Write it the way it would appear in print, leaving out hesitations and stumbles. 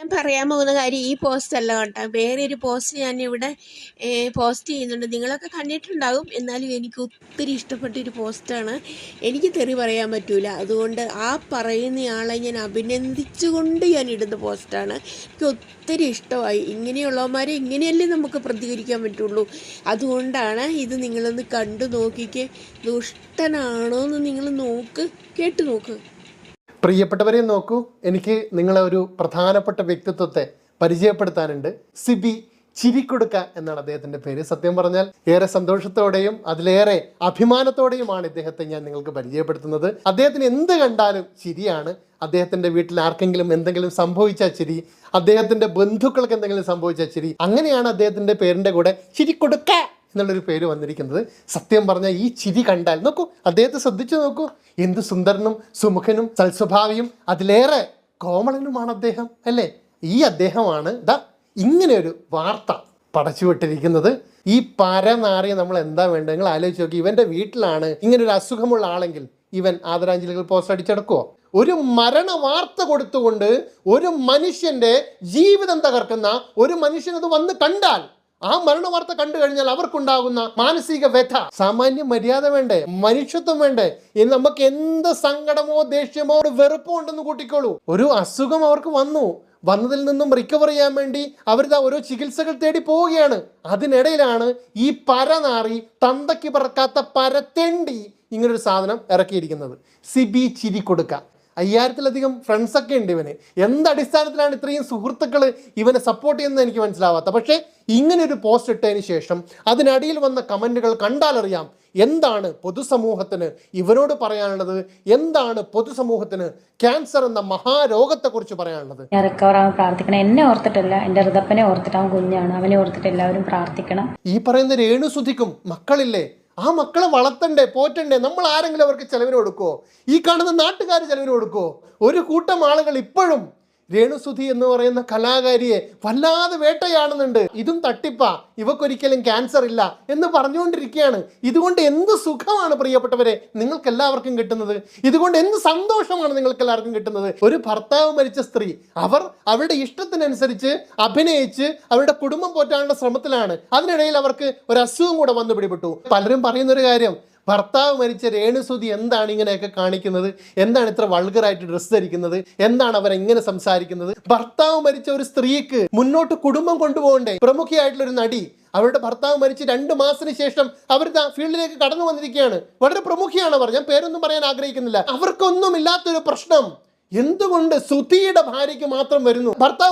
ഞാൻ പറയാൻ പോകുന്ന കാര്യം ഈ പോസ്റ്റ് അല്ല കേട്ടോ, വേറൊരു പോസ്റ്റ് ഞാൻ ഇവിടെ പോസ്റ്റ് ചെയ്യുന്നുണ്ട്. നിങ്ങളൊക്കെ കണ്ടിട്ടുണ്ടാകും, എന്നാലും എനിക്ക് ഒത്തിരി ഇഷ്ടപ്പെട്ടൊരു പോസ്റ്റാണ്. എനിക്ക് തെറി പറയാൻ പറ്റൂല, അതുകൊണ്ട് ആ പറയുന്നയാളെ ഞാൻ അഭിനന്ദിച്ചുകൊണ്ട് ഞാൻ ഇടുന്ന പോസ്റ്റാണ്. എനിക്ക് ഒത്തിരി ഇഷ്ടമായി. ഇങ്ങനെയുള്ളവന്മാരെ ഇങ്ങനെയല്ലേ നമുക്ക് പ്രതികരിക്കാൻ പറ്റുള്ളൂ. അതുകൊണ്ടാണ് ഇത്. നിങ്ങളൊന്ന് കണ്ടു നോക്കിക്കേ, ദുഷ്ടനാണോ എന്ന് നിങ്ങൾ കേട്ടു നോക്ക്. പ്രിയപ്പെട്ടവരെ നോക്കൂ, എനിക്ക് നിങ്ങളെ ഒരു പ്രധാനപ്പെട്ട വ്യക്തിത്വത്തെ പരിചയപ്പെടുത്താനുണ്ട്. സിബി ചിരിക്കൊടുക്ക എന്നാണ് അദ്ദേഹത്തിൻ്റെ പേര്. സത്യം പറഞ്ഞാൽ ഏറെ സന്തോഷത്തോടെയും അതിലേറെ അഭിമാനത്തോടെയുമാണ് ഇദ്ദേഹത്തെ ഞാൻ നിങ്ങൾക്ക് പരിചയപ്പെടുത്തുന്നത്. അദ്ദേഹത്തിന് എന്ത് കണ്ടാലും ചിരിയാണ്. അദ്ദേഹത്തിൻ്റെ വീട്ടിൽ ആർക്കെങ്കിലും എന്തെങ്കിലും സംഭവിച്ചാൽ ചിരി, അദ്ദേഹത്തിൻ്റെ ബന്ധുക്കൾക്ക് എന്തെങ്കിലും സംഭവിച്ചാൽ ചിരി. അങ്ങനെയാണ് അദ്ദേഹത്തിൻ്റെ പേരിൻ്റെ കൂടെ ചിരിക്കൊടുക്ക എന്നുള്ളൊരു പേര് വന്നിരിക്കുന്നത്. സത്യം പറഞ്ഞാൽ ഈ ചിരി കണ്ടാൽ നോക്കൂ, അദ്ദേഹത്തെ ശ്രദ്ധിച്ചു നോക്കൂ, എന്ത് സുന്ദരനും സുമുഖനും സൽസ്വഭാവിയും അതിലേറെ കോമളനുമാണ് അദ്ദേഹം, അല്ലേ? ഈ അദ്ദേഹമാണ് ഇങ്ങനെയൊരു വാർത്ത പടച്ചുവിട്ടിരിക്കുന്നത്. ഈ പരനാറിയ നമ്മൾ എന്താ വേണ്ടത്? നിങ്ങൾ ആലോചിച്ച് നോക്കി, ഇവൻ്റെ വീട്ടിലാണ് ഇങ്ങനൊരു അസുഖമുള്ള ആളെങ്കിൽ ഇവൻ ആദരാഞ്ജലികൾ പോസ്റ്റ് അടിച്ചെടുക്കുമോ? ഒരു മരണ വാർത്ത കൊടുത്തുകൊണ്ട് ഒരു മനുഷ്യൻ്റെ ജീവിതം തകർക്കുന്ന ഒരു മനുഷ്യനത് വന്ന് കണ്ടാൽ, ആ മരണ വാർത്ത കണ്ടു കഴിഞ്ഞാൽ അവർക്കുണ്ടാകുന്ന മാനസിക വ്യഥ, സാമാന്യ മര്യാദ വേണ്ടേ? മനുഷ്യത്വം വേണ്ടേ? ഇനി നമുക്ക് എന്ത് സങ്കടമോ ദേഷ്യമോ വെറുപ്പോ ഉണ്ടെന്ന് കൂട്ടിക്കോളൂ. ഒരു അസുഖം അവർക്ക് വന്നതിൽ നിന്നും റിക്കവർ ചെയ്യാൻ വേണ്ടി അവരിതാ ഓരോ ചികിത്സകൾ തേടി പോവുകയാണ്. അതിനിടയിലാണ് ഈ പരനാറി, തന്തയ്ക്ക് പറക്കാത്ത പരത്തെണ്ടി ഇങ്ങനൊരു സാധനം ഇറക്കിയിരിക്കുന്നത്. സിബി ചിരിക്കൊടുക്ക. 5000-ലധികം ഫ്രണ്ട്സൊക്കെ ഉണ്ട് ഇവന്. എന്തടിസ്ഥാനത്തിലാണ് ഇത്രയും സുഹൃത്തുക്കൾ ഇവനെ സപ്പോർട്ട് ചെയ്യുന്നത് എനിക്ക് മനസ്സിലാവാത്ത. പക്ഷേ ഇങ്ങനെയൊരു പോസ്റ്റ് ഇട്ടതിന് ശേഷം അതിനടിയിൽ വന്ന കമൻറ്റുകൾ കണ്ടാലറിയാം എന്താണ് പൊതുസമൂഹത്തിന് ഇവനോട് പറയാനുള്ളത്, എന്താണ് പൊതുസമൂഹത്തിന് ക്യാൻസർ എന്ന മഹാരോഗത്തെക്കുറിച്ച് പറയാനുള്ളത്. ഞാൻ റിക്കവർ ആവാൻ പ്രാർത്ഥിക്കണം. എന്നെ ഓർത്തിട്ടല്ല, എൻ്റെ ഋതപ്പനെ ഓർത്തിട്ട്. അവൻ കുഞ്ഞാണ്, അവനെ ഓർത്തിട്ട് എല്ലാവരും പ്രാർത്ഥിക്കണം. ഈ പറയുന്ന രേണുസുധിക്കും മക്കളില്ലേ? ആ മക്കളെ വളർത്തണ്ടേ, പോറ്റണ്ടേ? നമ്മൾ ആരെങ്കിലും അവർക്ക് ചെലവിന് കൊടുക്കുമോ? ഈ കാണുന്ന നാട്ടുകാർ ചെലവിന് കൊടുക്കുമോ? ഒരു കൂട്ടം ആളുകൾ ഇപ്പോഴും രേണുസുധി എന്ന് പറയുന്ന കലാകാരിയെ വല്ലാതെ വേട്ടയാടുന്നുണ്ട്. ഇതും തട്ടിപ്പാ, ഇവക്കൊരിക്കലും ക്യാൻസർ ഇല്ല എന്ന് പറഞ്ഞുകൊണ്ടിരിക്കുകയാണ്. ഇതുകൊണ്ട് എന്ത് സുഖമാണ് പ്രിയപ്പെട്ടവരെ നിങ്ങൾക്ക് എല്ലാവർക്കും കിട്ടുന്നത്? ഇതുകൊണ്ട് എന്ത് സന്തോഷമാണ് നിങ്ങൾക്ക് എല്ലാവർക്കും കിട്ടുന്നത്? ഒരു ഭർത്താവ് മരിച്ച സ്ത്രീ അവരുടെ ഇഷ്ടത്തിനനുസരിച്ച് അഭിനയിച്ച് അവരുടെ കുടുംബം പോറ്റാനുള്ള ശ്രമത്തിലാണ്. അതിനിടയിൽ അവർക്ക് ഒരു അസുഖം കൂടെ വന്നു പിടിപെട്ടു. പലരും പറയുന്നൊരു കാര്യം, ഭർത്താവ് മരിച്ച രേണുസുധി എന്താണ് ഇങ്ങനെയൊക്കെ കാണിക്കുന്നത്? എന്താണ് ഇത്ര വൾഗറായിട്ട് ഡ്രസ്സ് ധരിക്കുന്നത്? എന്താണ് അവരെങ്ങനെ സംസാരിക്കുന്നത്? ഭർത്താവ് മരിച്ച ഒരു സ്ത്രീക്ക് മുന്നോട്ട് കുടുംബം കൊണ്ടുപോകണ്ടേ? പ്രമുഖയായിട്ടുള്ളൊരു നടി അവരുടെ ഭർത്താവ് മരിച്ച് 2 മാസത്തിന് ശേഷം അവർ ഫീൽഡിലേക്ക് കടന്നു വന്നിരിക്കുകയാണ്. വളരെ പ്രമുഖയാണ് അവർ, ഞാൻ പേരൊന്നും പറയാൻ ആഗ്രഹിക്കുന്നില്ല. അവർക്കൊന്നും ഇല്ലാത്തൊരു പ്രശ്നം എന്തുകൊണ്ട് സുധിയുടെ ഭാര്യയ്ക്ക് മാത്രം വരുന്നു? ഭർത്താവ്